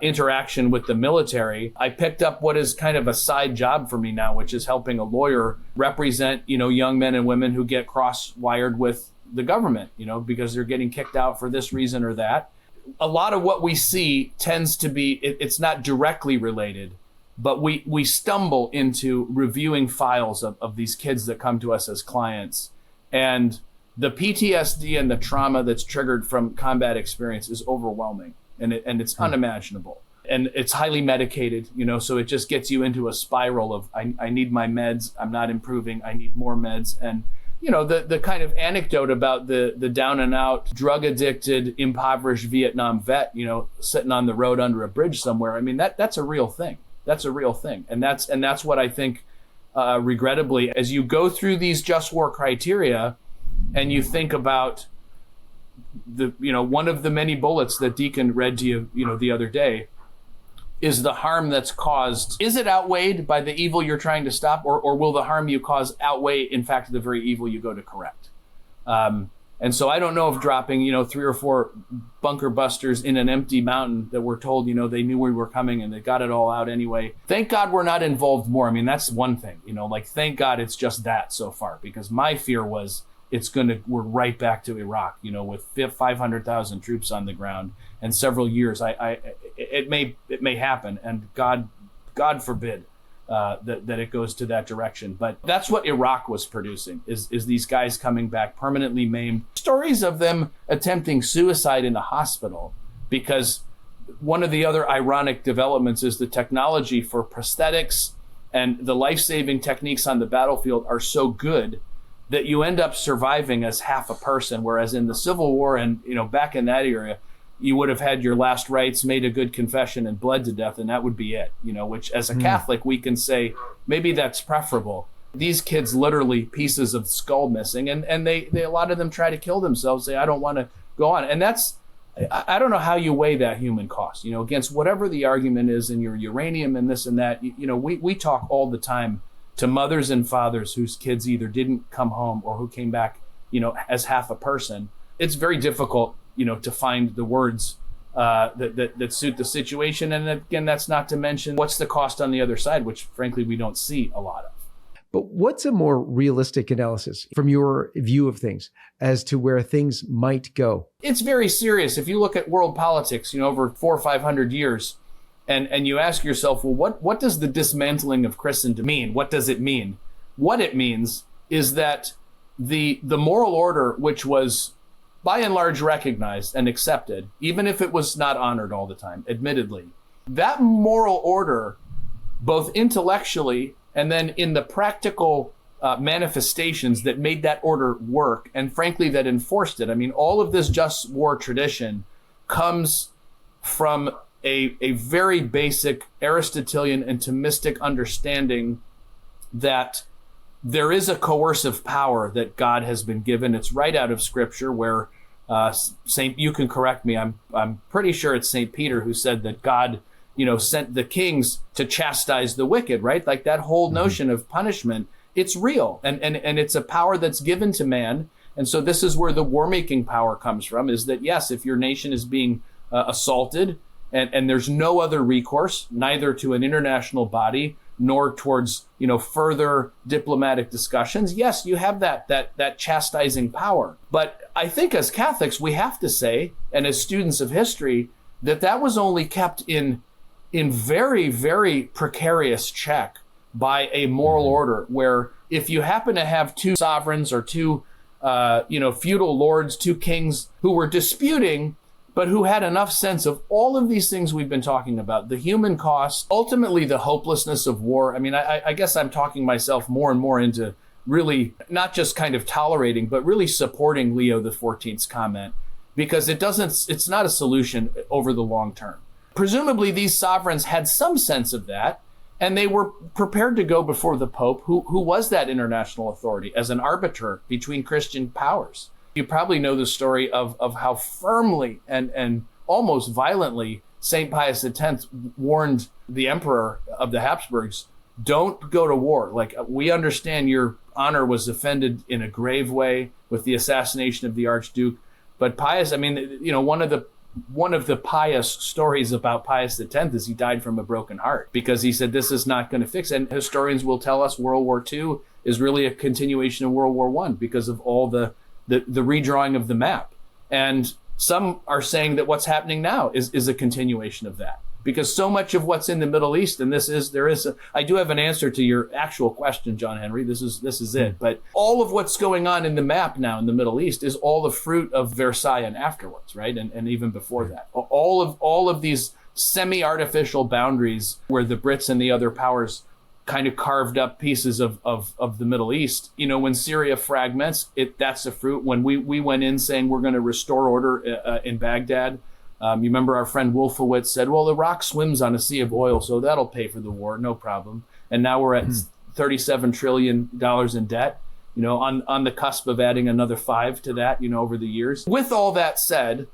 interaction with the military, I picked up what is kind of a side job for me now, which is helping a lawyer represent, young men and women who get cross-wired with the government, because they're getting kicked out for this reason or that. A lot of what we see tends to be, it's not directly related, but we stumble into reviewing files of these kids that come to us as clients. And the PTSD and the trauma that's triggered from combat experience is overwhelming, and it's unimaginable. And it's highly medicated, so it just gets you into a spiral of, I need my meds, I'm not improving, I need more meds. And the kind of anecdote about the down and out, drug addicted, impoverished Vietnam vet, sitting on the road under a bridge somewhere. I mean, that's a real thing. That's a real thing. And that's what I think, regrettably, as you go through these just war criteria and you think about one of the many bullets that Deacon read to you, the other day, is the harm that's caused. Is it outweighed by the evil you're trying to stop, or will the harm you cause outweigh, in fact, the very evil you go to correct? And so I don't know if dropping, 3 or 4 bunker busters in an empty mountain that we're told, they knew we were coming and they got it all out anyway. Thank God we're not involved more. I mean, that's one thing, thank God it's just that so far, because my fear was we're right back to Iraq, with 500,000 troops on the ground and several years. It may happen, and God forbid that it goes to that direction. But that's what Iraq was producing, is these guys coming back permanently maimed. Stories of them attempting suicide in a hospital, because one of the other ironic developments is the technology for prosthetics and the life-saving techniques on the battlefield are so good that you end up surviving as half a person, whereas in the Civil War and back in that area, you would have had your last rites, made a good confession, and bled to death, and that would be it. Which as a Catholic we can say maybe that's preferable. These kids literally pieces of skull missing, and they a lot of them try to kill themselves. Say I don't want to go on, and that's I don't know how you weigh that human cost. Against whatever the argument is in your uranium and this and that. We talk all the time to mothers and fathers whose kids either didn't come home or who came back, as half a person. It's very difficult, to find the words that suit the situation. And again, that's not to mention what's the cost on the other side, which frankly, we don't see a lot of. But what's a more realistic analysis from your view of things as to where things might go? It's very serious. If you look at world politics, over 400 or 500 years, and you ask yourself, well, what does the dismantling of Christendom mean? What does it mean? What it means is that the moral order, which was by and large recognized and accepted, even if it was not honored all the time, admittedly, that moral order, both intellectually and then in the practical manifestations that made that order work, and frankly, that enforced it. I mean, all of this just war tradition comes from a very basic Aristotelian and Thomistic understanding that there is a coercive power that God has been given. It's right out of Scripture, where you can correct me. I'm pretty sure it's St. Peter who said that God, sent the kings to chastise the wicked, right? Like that whole notion of punishment, it's real. And it's a power that's given to man. And so this is where the war-making power comes from, is that, yes, if your nation is being assaulted and there's no other recourse, neither to an international body nor towards, further diplomatic discussions, yes, you have that chastising power. But I think as Catholics, we have to say, and as students of history, that was only kept in very, very precarious check by a moral order, where if you happen to have two sovereigns or two, feudal lords, two kings who were disputing, but who had enough sense of all of these things we've been talking about, the human cost, ultimately the hopelessness of war. I mean, I guess I'm talking myself more and more into really not just kind of tolerating, but really supporting Leo XIV's comment, because it's not a solution over the long term. Presumably these sovereigns had some sense of that, and they were prepared to go before the Pope, who was that international authority, as an arbiter between Christian powers. You probably know the story of how firmly and almost violently St. Pius X warned the emperor of the Habsburgs, don't go to war. Like, we understand your honor was offended in a grave way with the assassination of the Archduke. But Pius, one of the pious stories about Pius X is he died from a broken heart, because he said, this is not going to fix it. And historians will tell us World War II is really a continuation of World War I because of all the redrawing of the map. And some are saying that what's happening now is a continuation of that, because so much of what's in the Middle East, and I do have an answer to your actual question, John-Henry, this is it. But all of what's going on in the map now in the Middle East is all the fruit of Versailles and afterwards, right? And even before that, all of these semi-artificial boundaries where the Brits and the other powers kind of carved up pieces of the Middle East. When Syria fragments, that's the fruit. When we went in saying we're going to restore order in Baghdad, you remember our friend Wolfowitz said, well, Iraq swims on a sea of oil, so that'll pay for the war, no problem. And now we're at $37 trillion in debt, on the cusp of adding another 5 to that, over the years. With all that said,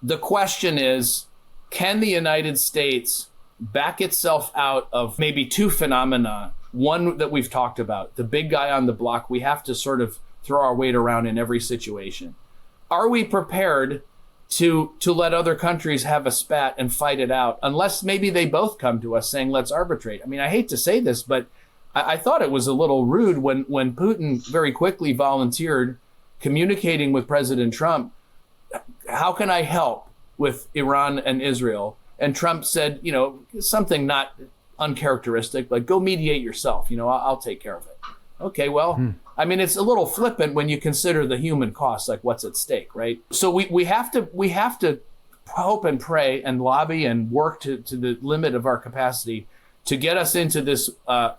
the question is, can the United States back itself out of maybe two phenomena? One that we've talked about, the big guy on the block, we have to sort of throw our weight around in every situation. Are we prepared to let other countries have a spat and fight it out, unless maybe they both come to us saying, let's arbitrate? I mean, I hate to say this, but I thought it was a little rude when Putin very quickly volunteered communicating with President Trump, how can I help with Iran and Israel? And Trump said, something not uncharacteristic, like, go mediate yourself. I'll take care of it. Okay, well, I mean, it's a little flippant when you consider the human cost, like what's at stake, right? So we have to hope and pray and lobby and work to the limit of our capacity to get us into this a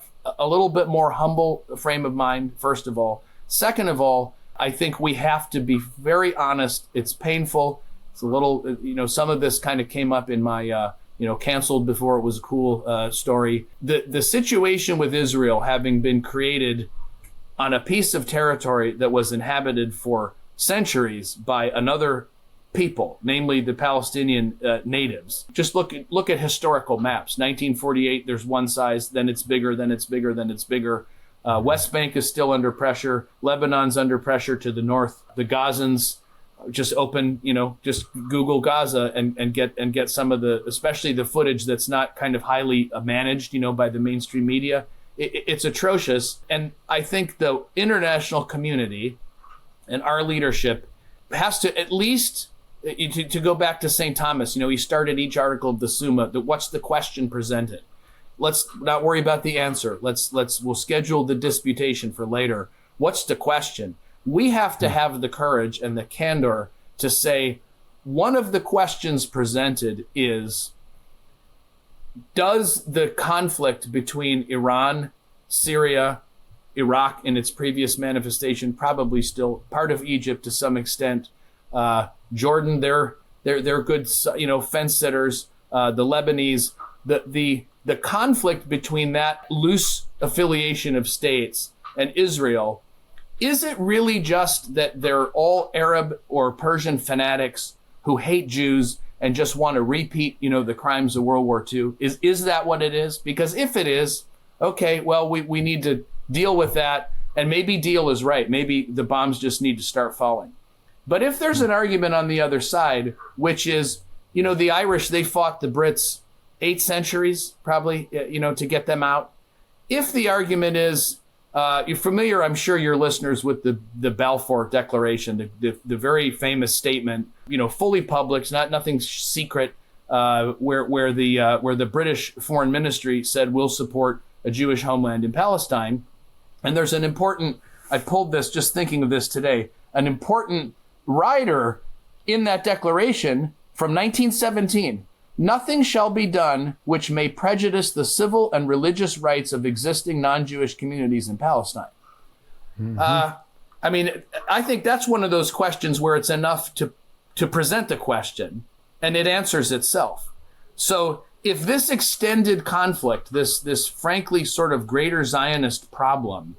little bit more humble frame of mind, first of all. Second of all, I think we have to be very honest. It's painful. It's a little, some of this kind of came up in my, canceled before it was a cool story. The situation with Israel having been created on a piece of territory that was inhabited for centuries by another people, namely the Palestinian natives. Just look at historical maps. 1948, there's one size, then it's bigger, then it's bigger, then it's bigger. West Bank is still under pressure. Lebanon's under pressure to the north. The Gazans, just just Google Gaza and get some of especially the footage that's not kind of highly managed, by the mainstream media. It's atrocious. And I think the international community and our leadership has to at least, to go back to St. Thomas, he started each article of the Summa, what's the question presented? Let's not worry about the answer. We'll schedule the disputation for later. What's the question? We have to have the courage and the candor to say, one of the questions presented is, does the conflict between Iran, Syria, Iraq in its previous manifestation, probably still part of Egypt to some extent, Jordan, they're good, fence sitters, the Lebanese, the conflict between that loose affiliation of states and Israel, is it really just that they're all Arab or Persian fanatics who hate Jews and just want to repeat, the crimes of World War II? Is that what it is? Because if it is, okay, well, we need to deal with that. And maybe Deal is right. Maybe the bombs just need to start falling. But if there's an argument on the other side, which is, the Irish, they fought the Brits 8 centuries, probably, to get them out. If the argument is, you're familiar, I'm sure your listeners, with the Balfour Declaration, the very famous statement, fully public, nothing secret, where the British Foreign Ministry said we'll support a Jewish homeland in Palestine. And there's an important, I pulled this just thinking of this today, an important rider in that declaration from 1917. Nothing shall be done which may prejudice the civil and religious rights of existing non-Jewish communities in Palestine. I think that's one of those questions where it's enough to present the question and it answers itself. So if this extended conflict, this frankly sort of greater Zionist problem,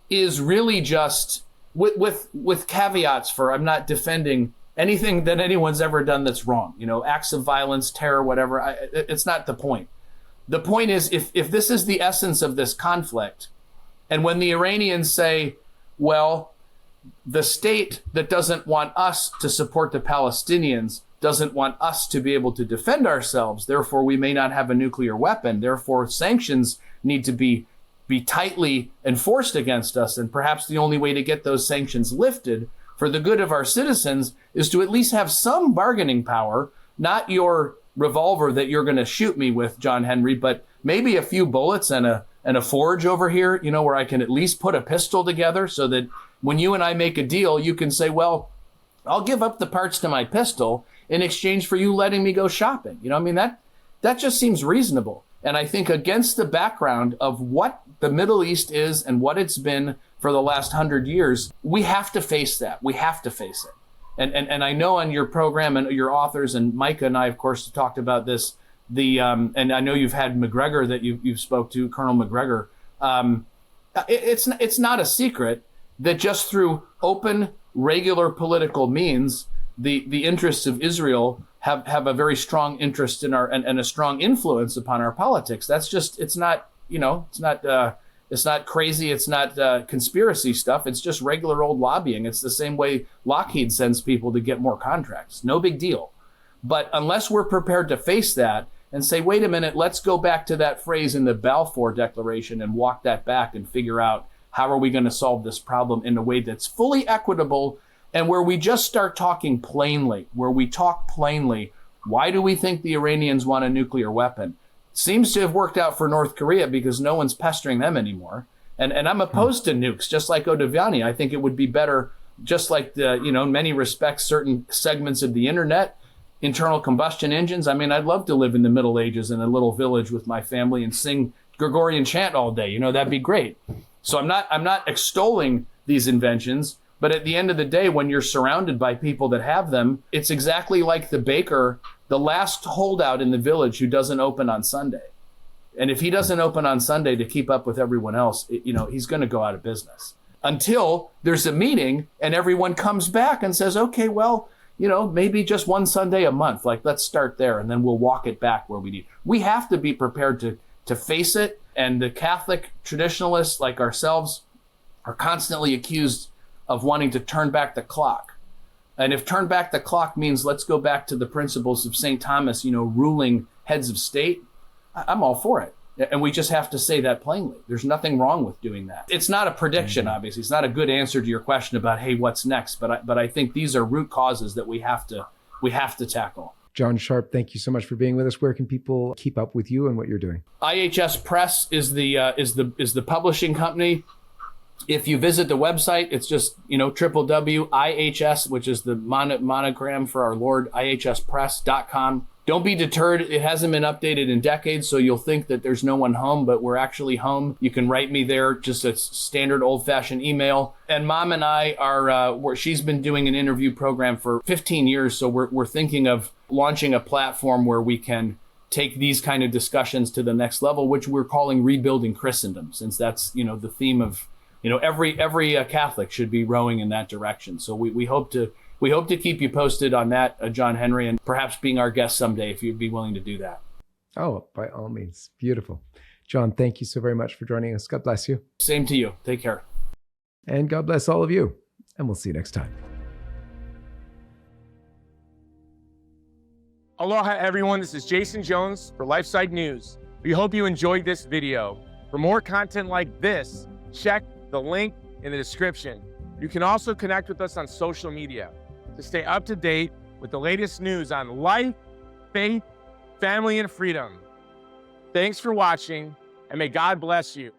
is really just with caveats for, I'm not defending anything that anyone's ever done that's wrong, acts of violence, terror, whatever. It's not the point. The point is, if this is the essence of this conflict, and when the Iranians say, well, the state that doesn't want us to support the Palestinians doesn't want us to be able to defend ourselves, therefore we may not have a nuclear weapon, therefore sanctions need to be tightly enforced against us, and perhaps the only way to get those sanctions lifted for the good of our citizens is to at least have some bargaining power, not your revolver that you're going to shoot me with, John-Henry, but maybe a few bullets and a forge over here, where I can at least put a pistol together so that when you and I make a deal, you can say, well, I'll give up the parts to my pistol in exchange for you letting me go shopping. That just seems reasonable. And I think against the background of what the Middle East is and what it's been for the last 100 years, we have to face that. We have to face it. And I know on your program and your authors, and Micah and I, of course, talked about this, and I know you've had McGregor that you've spoke to, Colonel McGregor. It's not a secret that just through open, regular political means, the interests of Israel have a very strong interest in our and a strong influence upon our politics. That's just, it's not crazy. It's not conspiracy stuff. It's just regular old lobbying. It's the same way Lockheed sends people to get more contracts. No big deal. But unless we're prepared to face that and say, wait a minute, let's go back to that phrase in the Balfour Declaration and walk that back and figure out how are we going to solve this problem in a way that's fully equitable and where we just start talking plainly, where we talk plainly. Why do we think the Iranians want a nuclear weapon? Seems to have worked out for North Korea because no one's pestering them anymore. And I'm opposed to nukes, just like Odeviani. I think it would be better, just like in many respects, certain segments of the internet, internal combustion engines. I mean, I'd love to live in the Middle Ages in a little village with my family and sing Gregorian chant all day. That'd be great. So I'm not extolling these inventions, but at the end of the day, when you're surrounded by people that have them, it's exactly like the baker, the last holdout in the village who doesn't open on Sunday. And if he doesn't open on Sunday to keep up with everyone else, he's going to go out of business until there's a meeting and everyone comes back and says, okay, well, maybe just one Sunday a month, let's start there and then we'll walk it back where we need. We have to be prepared to face it. And the Catholic traditionalists like ourselves are constantly accused of wanting to turn back the clock. And if turn back the clock means let's go back to the principles of St. Thomas, ruling heads of state, I'm all for it. And we just have to say that plainly. There's nothing wrong with doing that. It's not a prediction, obviously. It's not a good answer to your question about, hey, what's next? But I think these are root causes that we have to tackle. John Sharpe, thank you so much for being with us. Where can people keep up with you and what you're doing? IHS Press is the publishing company. If you visit the website, it's just, www.ihs, which is the monogram for our Lord, ihspress.com. Don't be deterred. It hasn't been updated in decades, so you'll think that there's no one home, but we're actually home. You can write me there, just a standard old-fashioned email. And Mom and I are, she's been doing an interview program for 15 years, so we're thinking of launching a platform where we can take these kind of discussions to the next level, which we're calling Rebuilding Christendom, since that's, the theme of every Catholic should be rowing in that direction. So we hope to keep you posted on that, John-Henry, and perhaps being our guest someday if you'd be willing to do that. Oh, by all means. Beautiful. John, thank you so very much for joining us. God bless you. Same to you. Take care. And God bless all of you. And we'll see you next time. Aloha, everyone. This is Jason Jones for LifeSite News. We hope you enjoyed this video. For more content like this, check the link in the description. You can also connect with us on social media to stay up to date with the latest news on life, faith, family, and freedom. Thanks for watching, and may God bless you.